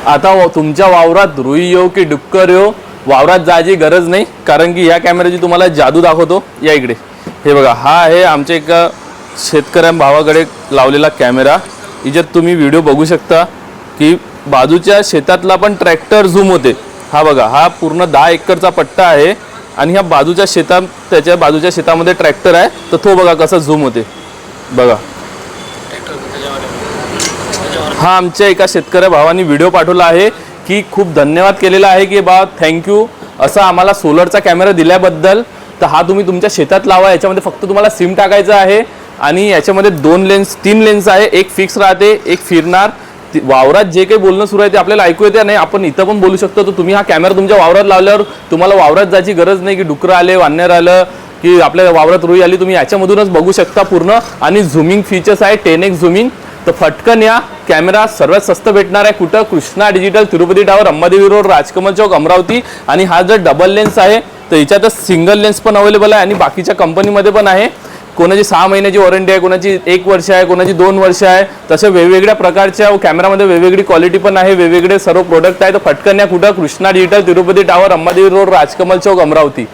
आता तुमच्या वावरात रुई येऊ की डुक्कर येऊ, वावरात जायची गरज नाही, कारण की या कॅमेऱ्याची तुम्हाला जादू दाखवतो. या इकडे हे बघा, हा आहे आमच्या एका शेतकऱ्या भावाकडे लावलेला कॅमेरा. याच्यात तुम्ही व्हिडिओ बघू शकता की बाजूच्या शेतातला पण ट्रॅक्टर झूम होते. हा बघा, हा पूर्ण 10 एकरचा पट्टा आहे आणि ह्या बाजूच्या शेतात, त्याच्या बाजूच्या शेतामध्ये ट्रॅक्टर आहे, तर तो बघा कसा झूम होते बघा. हा आमच्या एका शेतकऱ्या भावानी व्हिडिओ पाठवला आहे की खूप धन्यवाद केलेला आहे की बा थँक्यू असं आम्हाला सोलरचा कॅमेरा दिल्याबद्दल. तर हा तुम्ही तुमच्या शेतात लावा. याच्यामध्ये फक्त तुम्हाला सिम टाकायचं आहे आणि याच्यामध्ये 3 लेन्स आहे, एक फिक्स राहते, एक फिरणार. वावरात जे काही बोलणं सुरू आहे ते आपल्याला ऐकू येते नाही, आपण इथं पण बोलू शकतो. तर तुम्ही हा कॅमेरा तुमच्या वावरात लावल्यावर तुम्हाला वावरात जायची गरज नाही की डुकरं आले, वानर आलं की आपल्या वावरात रुई आली, तुम्ही याच्यामधूनच बघू शकता पूर्ण. आणि झुमिंग फीचर्स आहे 10x झुमिंग. तर फटकन या कॅमेरा सर्वात स्वस्त भेटणार आहे कुठं? Krishna digital, Tirupati tower, Ambadevi road, Rajkamal chowk, Amravati. आणि हा जर डबल लेन्स आहे तर याच्यातच सिंगल लेन्स पण अवेलेबल आहे आणि बाकीच्या कंपनीमध्ये पण आहे. कोणाची 6 महिन्याची वॉरंटी आहे, कोणाची 1 वर्ष आहे, कोणाची 2 वर्ष आहे. तसे वेगवेगळ्या प्रकारच्या कॅमेरामध्ये वेगवेगळी क्वालिटी पण आहे, वेगवेगळे सर्व प्रोडक्ट आहे. तर फटकन या कुठं? Krishna digital, Tirupati tower, Ambadevi road, Rajkamal chowk, Amravati.